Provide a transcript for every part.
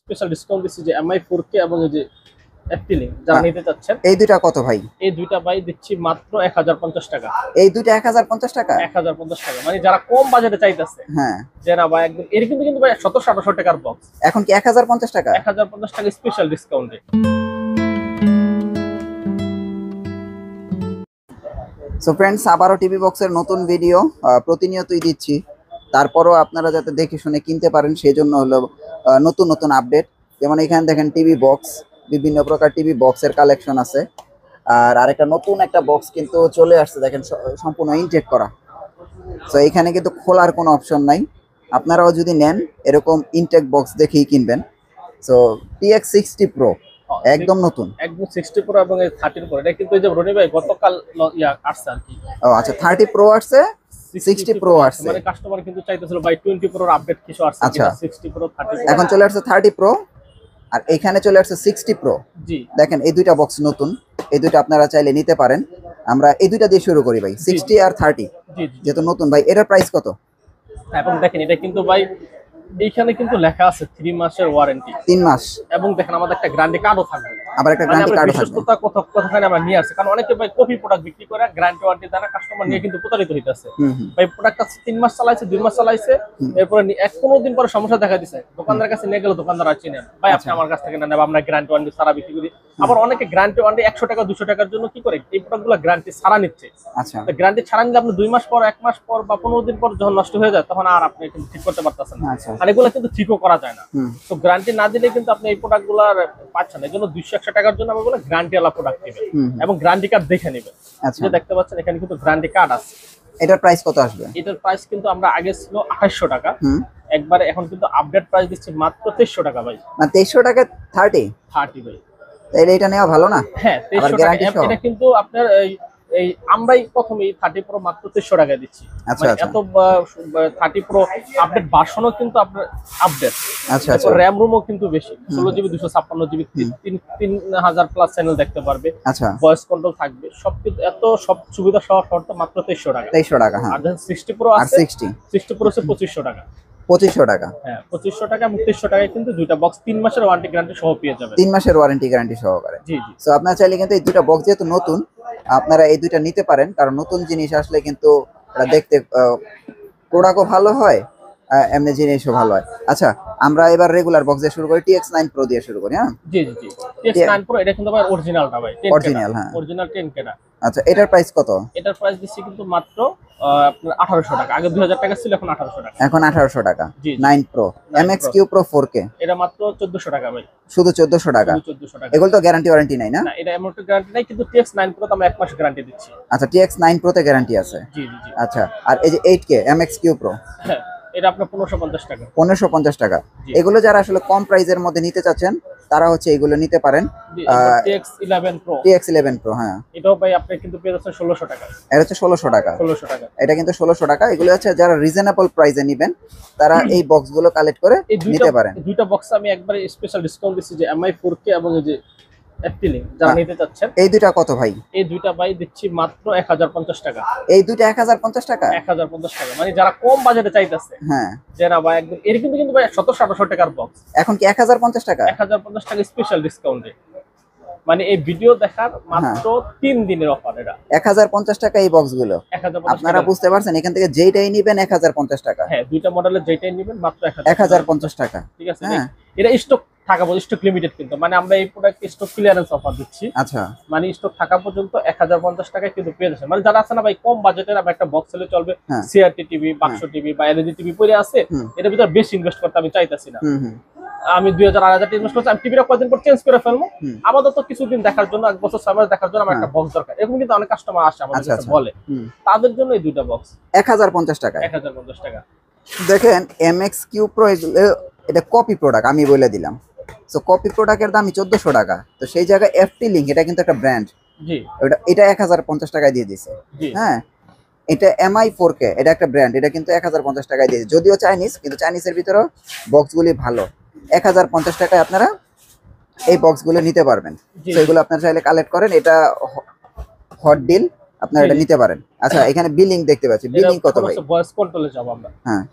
Special discount দিচ্ছি যে MI 4K এবং এই যে অ্যাপটিলিং যারা নিতে চাচ্ছেন। এই দুইটা কত ভাই? এই দুইটা ভাই দিচ্ছি মাত্র 1050 টাকা। এই দুইটা 1050 টাকা? 1050 টাকা, মানে যারা কম বাজেটে চাইতেছে। হ্যাঁ, যে না ভাই একদম এর কিন্তু ভাই 1700-1800 টাকার বক্স এখন কি 1050 টাকা? 1050 টাকা স্পেশাল ডিসকাউন্টে। সো ফ্রেন্ডস, আবারও টিভি বক্সের নতুন ভিডিও প্রতিনিয়তই দিচ্ছি। তারপরও আপনারা যাতে দেখে শুনে কিনতে পারেন সেই জন্য হলো নতুন নতুন আপডেট। যেমন এখানে দেখেন টিভি বক্স, বিভিন্ন প্রকার টিভি বক্সের কালেকশন আছে। আর আরেকটা নতুন একটা বক্স কিন্তু চলে আসছে, দেখেন সম্পূর্ণ ইনটেক করা। সো এখানে কিন্তু খোলার কোনো অপশন নাই, আপনারাও যদি নেন এরকম ইনটেক বক্স দেখেই কিনবেন। সো TX60 Pro একদম নতুন, একদম 60 প্রো এবং 30 প্রো। এটা কিন্তু এই যে রনি ভাই গতকাল আসছে আর কি। ও আচ্ছা, 30 Pro আসছে, 60 Pro আসছে। মানে কাস্টমার কিন্তু চাইতেছিল ভাই 20 প্রোর আপডেট কিছু আসছে আচ্ছা, 60 প্রো 30 প্রো। এখন চলে আসছে 30 Pro আর এখানে চলে আসছে 60 Pro। জি দেখেন এই দুইটা বক্স নতুন, এই দুইটা আপনারা চাইলে নিতে পারেন। আমরা এই দুইটা দিয়ে শুরু করি ভাই, 60 আর 30 জি যেহেতু নতুন। ভাই এটার প্রাইস কত? এবং দেখেন এটা কিন্তু ভাই এইখানে কিন্তু লেখা আছে 3 মাসের ওয়ারেন্টি, 3 মাস, এবং দেখেন আমাদের একটা গ্যারান্টি কার্ডও থাকবে। আবার একটা গ্যারান্টি কার্ডও থাকবে। বিশ্বস্ততা কতখানি আমরা নিয়ে আসছি, কারণ অনেকে ভাই কপি প্রোডাক্ট বিক্রি করে গ্যারান্টি ওয়ারেন্টি দেয় না, কাস্টমার নিয়ে কিন্তু প্রতারিত হইতাছে। ভাই প্রোডাক্ট 3 মাস চালাইছে, 2 মাস চালাইছে, এরপরে 15 দিন পরে সমস্যা দেখা দিছে, দোকানদার কাছে নিয়ে গেল, দোকানদার আর চিনেন ভাই আপনি আমার কাছ থেকে নেন, আমরা গ্যারান্টি ওয়ারেন্টি সারা বিক্রি করি। আবার অনেকে গ্যারান্টি ওয়ারেন্টি 100 টাকা 200 টাকার জন্য কি করে এই প্রোডাক্টগুলো গ্যারান্টি ছাড়া নিচ্ছে। আচ্ছা, গ্যারান্টি ছাড়া নিলে আপনি 2 মাস পর, 1 মাস পর বা 15 দিন পর যখন নষ্ট হয়ে যায় তখন আর আপনি কিন্তু ঠিক করতে পারতেছেন না। আর এগুলো কিন্তু ঠিকও করা যায় না। তো গ্যারান্টি না দিলে কিন্তু আপনি এই প্রোডাক্টগুলো পাচ্ছেন না। এই জন্য 200-100 টাকার জন্য আমি বলে গ্যারান্টি ওয়ালা প্রোডাক্ট নেবেন এবং গ্যারান্টি কার্ড দেখে নেবেন। যে দেখতে পাচ্ছেন এখানে কিন্তু গ্যারান্টি কার্ড আছে। এটার প্রাইস কত আসবে? এটার প্রাইস কিন্তু আমরা আগে ছিল 2800 টাকা, একবারে এখন কিন্তু আপডেট প্রাইস দিচ্ছি মাত্র 2300 টাকা ভাই। না 2300 টাকা 30 ভাই। তাইলে এটা নেওয়া ভালো না? হ্যাঁ 2300 টাকা। এটা কিন্তু আপনার এই আমরাই প্রথমেই 30 প্রো মাত্র 2300 টাকা দিচ্ছি। আচ্ছা আচ্ছা, এত 30 প্রো আপডেট ভার্সনও কিন্তু আপনার আপডেট। আচ্ছা আচ্ছা, র‍্যাম রুমও কিন্তু বেশি, 16GB 256GB 3000 প্লাস চ্যানেল দেখতে পারবে। আচ্ছা, ভয়েস কন্ট্রোল থাকবে, সবকিছু এত সব সুবিধা সহ শর্ত মাত্র 2300 টাকা। 2300 টাকা। হ্যাঁ, আর 60 প্রো আছে, 60 প্রো আছে 2500 টাকা। 2500 টাকা, হ্যাঁ 2500 টাকা এবং 2300 টাকায় কিন্তু দুইটা বক্স 3 মাসের ওয়ারেন্টি গ্যারান্টি সহ পেয়ে যাবেন। 3 মাসের ওয়ারেন্টি গ্যারান্টি সহকারে। জি জি। সো আপনারা চাইলে কিন্তু এই দুইটা বক্স যেহেতু নতুন, আপনারা এই দুইটা নিতে পারেন, কারণ নতুন জিনিস আসলে কিন্তু এটা দেখতে প্রোডাক্টও ভালো হয়, এমনি জিনিসও ভালো হয়। আচ্ছা, আমরা এবার রেগুলার বক্স দিয়ে শুরু করি, TX9 Pro দিয়ে শুরু করি। হ্যাঁ জি জি জি, TX9 Pro এটা কিন্তু ভাই অরিজিনালটা ভাই, 10K অরিজিনাল। হ্যাঁ, অরিজিনাল 10K না। আচ্ছা, এটার প্রাইস কত? এটার প্রাইস দিচ্ছি কিন্তু মাত্র আপনার 1800 টাকা। আগে 2000 টাকা ছিল, এখন 1800 টাকা। এখন 1800 টাকা। জি 9 Pro MXQ Pro 4K এটা মাত্র 1400 টাকা ভাই। শুধু 1400 টাকা? 1400 টাকা। এগুলো তো গ্যারান্টি ওয়ারেন্টি নাই না? না এটা এমন একটা গ্যারান্টি নাই, কিন্তু TX9 Pro তো আমরা 1 মাস গ্যারান্টি দিচ্ছি। আচ্ছা, TX9 Pro তে গ্যারান্টি আছে? জি জি জি। আচ্ছা, আর এই যে 8K MXQ Pro, হ্যাঁ এটা আপনার 1550 টাকা। 1550 টাকা। এগুলো যারা আসলে কম প্রাইসের মধ্যে নিতে চাচ্ছেন তারা হচ্ছে এগুলো নিতে পারেন। TX11 Pro, TX11 Pro, হ্যাঁ এটাও ভাই আপনি কিন্তু পেয়ে যাচ্ছেন 1600 টাকা। এটা হচ্ছে 1600 টাকা। 1600 টাকা, এটা কিন্তু 1600 টাকা। এগুলো হচ্ছে যারা রিজনেবল প্রাইসে নেবেন তারা এই বক্সগুলো কালেক্ট করে নিতে পারেন। দুইটা বক্স আমি একবারে স্পেশাল ডিসকাউন্ট দিচ্ছি যে এমআই 4K এবং এই যে অ্যাপটিলিং যারা নিতে চাচ্ছেন। এই দুইটা কত ভাই? এই দুইটা ভাই দিচ্ছি মাত্র 1050 টাকা। এই দুইটা 1050 টাকা? 1050 টাকা, মানে যারা কম বাজেটে চাইতেছে। হ্যাঁ, যারা ভাই একদম এর কিন্তু ভাই 1700-1800 টাকার বক্স এখন কি 1050 টাকা? 1050 টাকা স্পেশাল ডিসকাউন্টে, মানে এই ভিডিও দেখার মাত্র 3 দিনের অফার। এটা 1050 টাকা এই বক্সগুলো। 1050 আপনারা বুঝতে পারছেন, এখান থেকে যেইটাই নেবেন 1050 টাকা। হ্যাঁ দুইটা মডেলের যেটাই নেবেন মাত্র 1050 টাকা। ঠিক আছে, এটা স্টক থাকা পর্যন্ত, স্টক লিমিটেড কিন্তু, মানে আমরা এই প্রোডাক্ট স্টক ক্লিয়ারেন্স অফার দিচ্ছি। আচ্ছা, মানে স্টক থাকা পর্যন্ত 1050 টাকায় কিন্তু পেয়ে যাচ্ছে। মানে যারা আছে না ভাই কম বাজেটের একটা বক্স হলে চলবে, সিআরটি টিভি, বাক্স টিভি বা এলইডি টিভি পড়ে আছে, এটার ভিতরে বেশি ইনভেস্ট করতে আমি চাইতাছি না। আমি 2000-2000 ইনভেস্ট করছি, আমি টিভিটা কয়েকদিন পর চেঞ্জ করে ফেলবো, আপাতত কিছুদিন দেখার জন্য, 1 বছর 6 মাস দেখার জন্য আমার একটা বক্স দরকার। এরকম কিন্তু অনেক কাস্টমার আসে আমাদের কাছে বলে, তাদের জন্য এই দুইটা বক্স 1050 টাকা। 1050 টাকা। দেখেন MXQ Pro এটা কপি প্রোডাক্ট, আমি বলে দিলাম। সো কপি প্রোডাক্টের দাম 1400 টাকা। তো সেই জায়গায় অ্যাপটিলিং এটা কিন্তু একটা ব্র্যান্ড, জি এটা 1050 টাকায় দিয়ে দিছে। হ্যাঁ, এটা MI 4K এটা একটা ব্র্যান্ড, এটা কিন্তু 1050 টাকায় দিয়ে, যদিও চাইনিজ, কিন্তু চাইনিজের ভিতরেও বক্সগুলি ভালো। 1050 টাকায় আপনারা এই বক্সগুলো নিতে পারবেন। তো এগুলো আপনারা চাইলে কালেক্ট করেন, এটা হট ডিল, আপনারা এটা নিতে পারেন। আচ্ছা, এখানে বিলিং দেখতে পাচ্ছি, বিলিং কত ভাই? ভয়েস কন্ট্রোলে যাব আমরা। হ্যাঁ,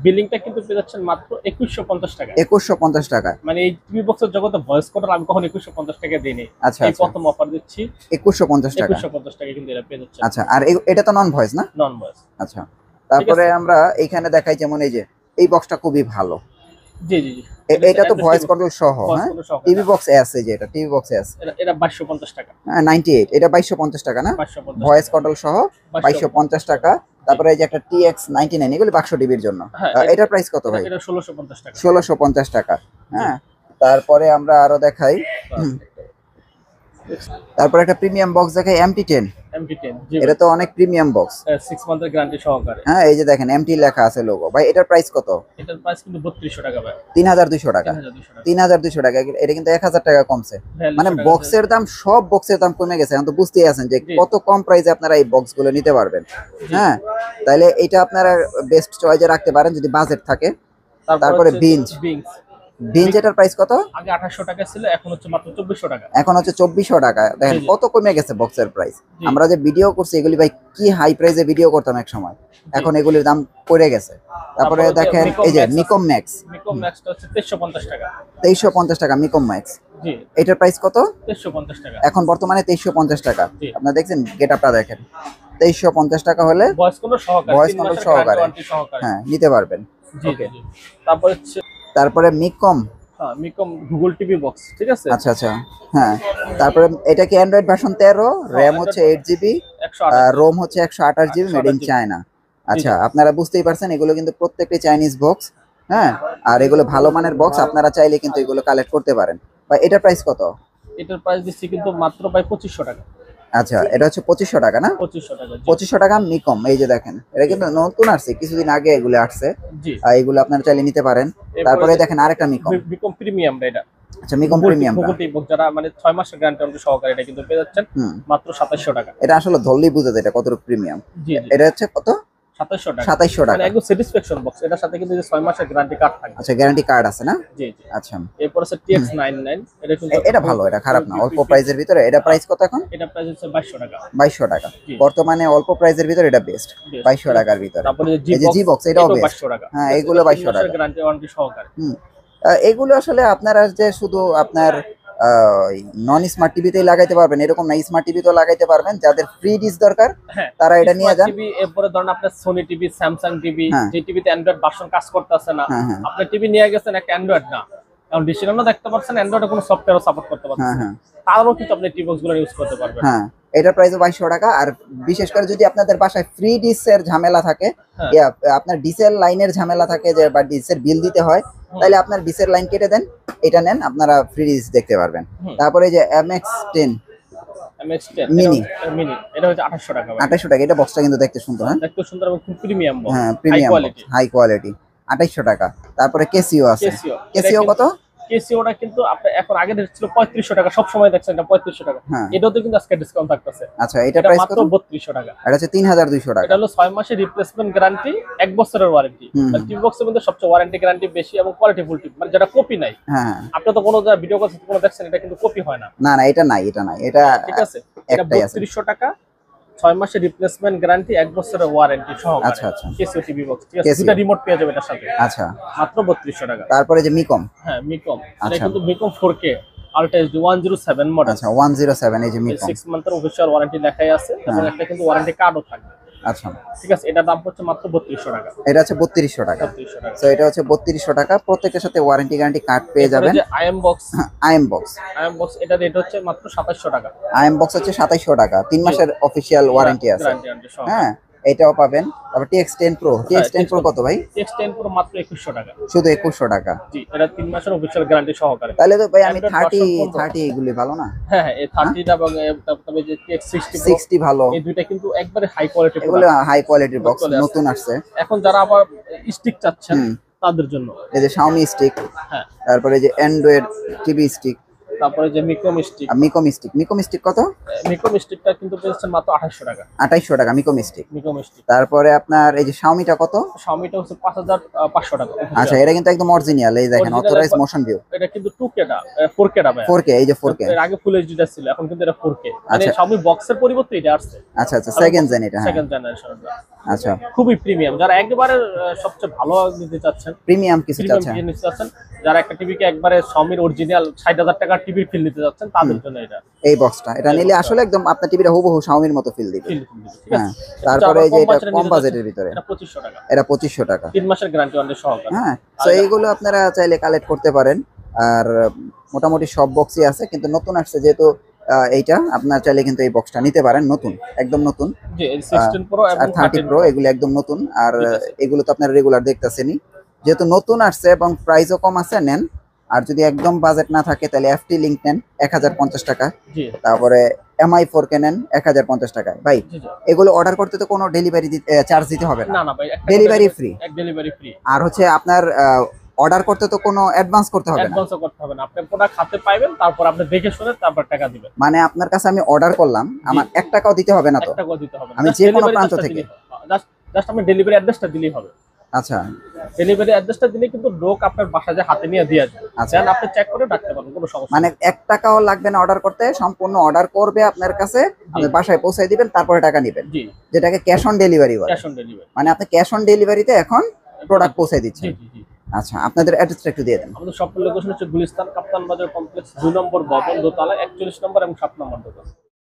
বিলিংটা কিন্তু পেয়ে যাচ্ছেন মাত্র 2150 টাকা। 2150 টাকা। মানে এই টিভি বক্সের জগতে ভয়েস কন্ট্রোল আমি কখনো 2150 টাকা দিইনি। আচ্ছা এই প্রথম অফার দিচ্ছি 2150 টাকা। 2150 টাকা কিন্তু এটা পেয়ে যাচ্ছেন। আচ্ছা, আর এটা তো নন ভয়েস না? নন ভয়েস। আচ্ছা, তারপরে আমরা এখানে দেখাই যেমন এই যে এই বক্সটা খুবই ভালো। জি জি জি, এটা তো ভয়েস কন্ট্রোল সহ। হ্যাঁ, টিভি বক্স এস এই যে এটা টিভি বক্স এস, এটা 2250 টাকা। হ্যাঁ 98, এটা 2250 টাকা না? 2250 ভয়েস কন্ট্রোল সহ 2250 টাকা। তারপরে এই যে একটা TX99, এগুলো 500 টিভির জন্য। এটার প্রাইস কত ভাই? এটা 1650 টাকা। 1650 টাকা। হ্যাঁ, তারপরে আমরা আরো দেখাই, তারপরে একটা প্রিমিয়াম বক্স দেখাই MT10। জি, এটা তো অনেক প্রিমিয়াম বক্স, 6 মান্থের গ্যারান্টি সহকারে। হ্যাঁ এই যে দেখেন MT লেখা আছে লোগো। ভাই এটার প্রাইস কত? এটার প্রাইস কিন্তু 3200 টাকা ভাই। 3200 টাকা। 3200 টাকা। এটা কিন্তু 1000 টাকা কমছে। মানে বক্সের দাম, সব বক্সের দাম কমে গেছে। এখন তো বুঝতেই আছেন যে কত কম প্রাইসে আপনারা এই বক্স গুলো নিতে পারবেন। হ্যাঁ, তাহলে এটা আপনারা বেস্ট চয়েসে রাখতে পারেন যদি বাজেট থাকে। তারপরে বিঞ্জ এটার প্রাইস কত? আগে 2800 টাকা ছিল, এখন হচ্ছে মাত্র 2400 টাকা। এখন হচ্ছে 2400 টাকা। দেখেন কত কমে গেছে বক্সের প্রাইস। আমরা যে ভিডিও করছি এগুলি ভাই কি হাই প্রাইসে ভিডিও করতাম এক সময়, এখন এগুলির দাম পড়ে গেছে। তারপরে দেখেন এই যে মিকম ম্যাক্সটা হচ্ছে 2350 টাকা। 2350 টাকা মিকম ম্যাক্স। জি, এটার প্রাইস কত? 2350 টাকা। এখন বর্তমানে 2350 টাকা। আপনারা দেখছেন গেটআপটা দেখেন, 2350 টাকা হলে ভয়েস কন্ট্রোল সহকারে হ্যাঁ নিতে পারবেন। ওকে, তারপরে মিকম, মিকম গুগল টিভি বক্স, ঠিক আছে। আচ্ছা আচ্ছা, হ্যাঁ। তারপরে এটা কি অ্যান্ড্রয়েড ভার্সন 13, র‍্যাম হচ্ছে 8GB, রোম হচ্ছে 128GB, মেড ইন চায়না। আচ্ছা, আপনারা বুঝতেই পারছেন এগুলো কিন্তু প্রত্যেকটি চাইনিজ বক্স। হ্যাঁ, আর এগুলো ভালো মানের বক্স, আপনারা চাইলে কিন্তু এগুলো কালেক্ট করতে পারেন। বা এটার প্রাইস কত? এটার প্রাইস দিচ্ছি কিন্তু মাত্র ভাই 2500 টাকা। আচ্ছা, এটা হচ্ছে 2500 টাকা না? 2500 টাকা। 2500 টাকা মিকম। এই যে দেখেন, এটা কিন্তু নতুন আসছে, কিছুদিন আগে এগুলো আসছে। জি, এগুলো আপনারা চাইলে নিতে পারেন। তারপরে দেখেন আরেকটা মিকম প্রিমিয়াম এটা। আচ্ছা, মিকম প্রিমিয়াম যারা মানে 6 মাসের গ্যারান্টি সহকারে এটা কিন্তু পেয়ে যাচ্ছেন মাত্র 2700 টাকা। এটা আসলে ধরলেই বুঝা যায় এটা কতটুকু প্রিমিয়াম। এটা হচ্ছে কত? 2700 টাকা। 2700 টাকা। মানে একদম স্যাটিসফ্যাকশন বক্স। এটার সাথে কিন্তু 6 মাসের গ্যারান্টি কার্ড থাকে। আচ্ছা, গ্যারান্টি কার্ড আছে না? জি জি। আচ্ছা, এরপর আছে TX99, এটা কিন্তু এটা ভালো, এটা খারাপ না, অল্প প্রাইসের ভিতরে। এটা প্রাইস কত এখন? এটা প্রাইস হচ্ছে 2200 টাকা। 2200 টাকা বর্তমানে অল্প প্রাইসের ভিতরে, এটা বেস্ট 2200 টাকার ভিতরে। তারপরে এই যে জি বক্স, এটাও বেস্ট 2200 টাকা। হ্যাঁ, এগুলো 2200 টাকা গ্যারান্টি ওয়ারেন্টি সহকারে। এগুলো আসলে আপনারা যে শুধু আপনার নন স্মার্ট টিভিতেই লাগাইতে পারবেন এরকম না, স্মার্ট টিভিতেও লাগাইতে পারবেন। যাদের ফ্রি ডিশ দরকার তারা এটা নিয়ে যান। টিভি, এরপরে ধরুন আপনার সোনি টিভি, স্যামসাং টিভি, যে টিভিতে অ্যান্ড্রয়েড ভার্সন কাজ করতেছে না, আপনি টিভি নিয়ে গেছেন একটা অ্যান্ড্রয়েড না, কারণ ডিশের আমরা দেখতে পাচ্ছেন অ্যান্ড্রয়েডে কোনো সফটওয়্যারও সাপোর্ট করতে পারছে না, তারও কিন্তু আপনি টিভি বক্সগুলো ইউজ করতে পারবেন। হ্যাঁ, এটার প্রাইস 2200 টাকা। আর বিশেষ করে যদি আপনাদের বাসায় ফ্রি ডিশের ঝামেলা থাকে, আপনার ডিশের লাইনের ঝামেলা থাকে যে বা ডিশের বিল দিতে হয়, তাহলে আপনার ডিশের লাইন কেটে দেন, এটা নেন, আপনারা ফ্রি ডিশ দেখতে পারবেন। তারপরে যে MX10 মিনি, এটা হচ্ছে 2800 টাকা। 2800 টাকা। এটা বক্সটা কিন্তু দেখতে সুন্দর, হ্যাঁ দেখতে সুন্দর এবং খুব প্রিমিয়াম বক্স। হ্যাঁ, প্রিমিয়াম হাই কোয়ালিটি, 2800 টাকা। তারপরে কেসিও আছে। কেসিও কত? কেসিওটা কিন্তু আপনি এখন আগে ছিল 3500 টাকা, সব সময় দেখছেন এটা 3500 টাকা। এটাও তো কিন্তু আজকে ডিসকাউন্ট থাকতেছে। আচ্ছা, এটা প্রাইস কত? 3200 টাকা। এটা হচ্ছে 3200 টাকা। এটা হলো 6 মাসের রিপ্লেসমেন্ট গ্যারান্টি, 1 বছরের ওয়ারেন্টি। মানে টিভি বক্সের মধ্যে সবচেয়ে ওয়ারেন্টি গ্যারান্টি বেশি এবং কোয়ালিটি ফুল টিভি, মানে যেটা কপি নাই। হ্যাঁ, আপনি তো কোনো ভিডিও করতে কোনো দেখছেন এটা কিন্তু কপি হয় না। না না, এটা নাই, এটা নাই, এটা ঠিক আছে। এটা 3200 টাকা, 6 মাসের রিপ্লেসমেন্ট গ্যারান্টি, 1 বছরের ওয়ারেন্টি সহকারে। আচ্ছা আচ্ছা, কেসিও টিভি বক্স, ঠিক আছে। এটা রিমোট পেয়ে যাবে এটার সাথে। আচ্ছা, মাত্র 3200 টাকা। তারপরে যে মিকম, হ্যাঁ মিকম, এটা কিন্তু মিকম 4K আলট্রা এইচডি 107 মডেল। আচ্ছা, 107, এই যে মিকম 6 মান্থের অফিশিয়াল ওয়ারেন্টি লেখাই আছে এবং একটা কিন্তু ওয়ারেন্টি কার্ডও থাকবে। আচ্ছা, ঠিক আছে। এটার দাম হচ্ছে মাত্র 3200 টাকা। এটা হচ্ছে 3200 টাকা। সো এটা হচ্ছে 3200 টাকা। প্রত্যেকটার সাথে ওয়ারেন্টি গ্যারান্টি কার্ড পেয়ে যাবেন। যে আইএম বক্স, আইএম বক্স, এটা রেট হচ্ছে মাত্র 2700 টাকা। আইএম বক্স হচ্ছে 2700 টাকা, 3 মাসের অফিশিয়াল ওয়ারেন্টি আছে। হ্যাঁ, এটাও পাবেন। তারপর TX10 Pro, TX10 Pro কত ভাই? TX10 Pro মাত্র 2100 টাকা। শুধু 2100 টাকা। জি, এটা 3 মাসের অফিশিয়াল গ্যারান্টি সহকারে। তাহলে তো ভাই আমি 30 এগুলি ভালো না? হ্যাঁ হ্যাঁ, এই 30 টা এবং তবে যে TX60 Pro 60 ভালো, এই দুইটা কিন্তু একবারে হাই কোয়ালিটি, এগুলো হাই কোয়ালিটির বক্স, নতুন আসছে। এখন যারা আবার স্টিক চাচ্ছেন তাদের জন্য এই যে Xiaomi স্টিক, হ্যাঁ, তারপরে যে Android টিভি স্টিক, তারপরে যে মিকম স্টিক। মিকম স্টিক কত? মিকম স্টিকটা কিন্তু পেয়েছেন মাত্র 2800 টাকা। 2800 টাকা মিকম স্টিক। তারপরে আপনার এই যে Xiaomi-টা কত? Xiaomi-টা হচ্ছে 5500 টাকা। আচ্ছা, এটা কিন্তু একদম অরিজিনাল, এই দেখেন অথরাইজড মোশন ভিউ। এটা কিন্তু 2K টা, 4K টা ভাই। 4K, এই যে 4K। এর আগে ফুল এইচডি টা ছিল, এখন কিন্তু এটা 4K। মানে Xiaomi বক্সের পরিবর্তে এটা আসছে। আচ্ছা আচ্ছা, সেকেন্ড জেন এটা। Second generation. আচ্ছা, খুবই প্রিমিয়াম, যারা একবারে সবচেয়ে ভালো নিতে চাচ্ছেন, প্রিমিয়াম কিছু প্রিমিয়াম চাচ্ছেন, টিভি নিতে চাচ্ছেন, যারা একটা টিভিকে একবারে Xiaomi অরিজিনাল 60,000 টাকার টিভির ফিল নিতে চাচ্ছেন, তাদের জন্য এটা এই বক্সটা এটা নিলে আসলে একদম আপনার টিভিটা হুবহু Xiaomi-র মতো ফিল দিবে। ফিল দিবে, ঠিক হ্যাঁ, আছে। তারপরে এই যে এটা কম বাজেটের ভিতরে, এটা 2500 টাকা, এটা 2500 টাকা, 3 মাসের গ্যারান্টি ওয়ারেন্টি সহকারে। হ্যাঁ। তো এইগুলো আপনারা চাইলে কালেক্ট করতে পারেন। আর মোটামুটি সব বক্সই আছে, কিন্তু নতুন আসছে যেহেতু এইটা আপনার চাইলে কিন্তু এই বক্সটা নিতে পারেন, নতুন একদম নতুন। জি, 16 প্রো এবং আর 30 প্রো এগুলো একদম নতুন। আর এগুলো তো আপনারা রেগুলার দেখতেছেনই, যেহেতু নতুন আসছে এবং প্রাইসও কম আছে, নেন। আর যদি একদম বাজেট না থাকে তাহলে এফটি লিংক নেন 1050 টাকা, জি, তারপরে MI4 কে নেন 1050 টাকায়। ভাই জি, জি। এগুলো অর্ডার করতে তো কোনো ডেলিভারি চার্জ দিতে হবে না, না না ভাই, একটা ডেলিভারি ফ্রি। এক ডেলিভারি ফ্রি। আর হচ্ছে আপনার অর্ডার করতে তো কোনো অ্যাডভান্স করতে হবে না, অ্যাডভান্সও করতে হবে না, আপনি প্রোডাক্ট হাতে পাইবেন, তারপর আপনি দেখে শুনে তারপর টাকা দিবেন। মানে আপনার কাছে আমি অর্ডার করলাম, আমার 1 টাকাও দিতে হবে না তো, 1 টাকাও দিতে হবে না, আমি যে কোনো প্রান্ত থেকে। জাস্ট আপনি ডেলিভারি অ্যাড্রেসটা দিলেই হবে। আচ্ছা, ডেলিভারি অ্যাড্রেসটা দিলে কিন্তু লোক আপনার বাসায় যে হাতে নিয়ে দিয়ে আসবে, আচ্ছা। দেন আপনি চেক করে রাখতে পারবেন, কোনো সমস্যা মানে নেই। 1 টাকাও লাগবে না অর্ডার করতে, সম্পূর্ণ অর্ডার করবে আপনার কাছে, আপনি বাসায় পৌঁছে দিবেন, তারপরে টাকা নেবেন, জি, যেটাকে ক্যাশ অন ডেলিভারি বলে। ক্যাশ অন ডেলিভারি, মানে আপনি ক্যাশ অন ডেলিভারিতে এখন প্রোডাক্ট পৌঁছে দিচ্ছেন। জি, জি, জি। আচ্ছা, আপনাদের অ্যাড্রেসটা একটু দিয়ে দেন। আমাদের শপের লোকেশন হচ্ছে গুলিস্তান কাপ্তান বাজার কমপ্লেক্স 2 নম্বর ভবন, দোতলা 41 নম্বর এবং 7 নম্বর দোকান।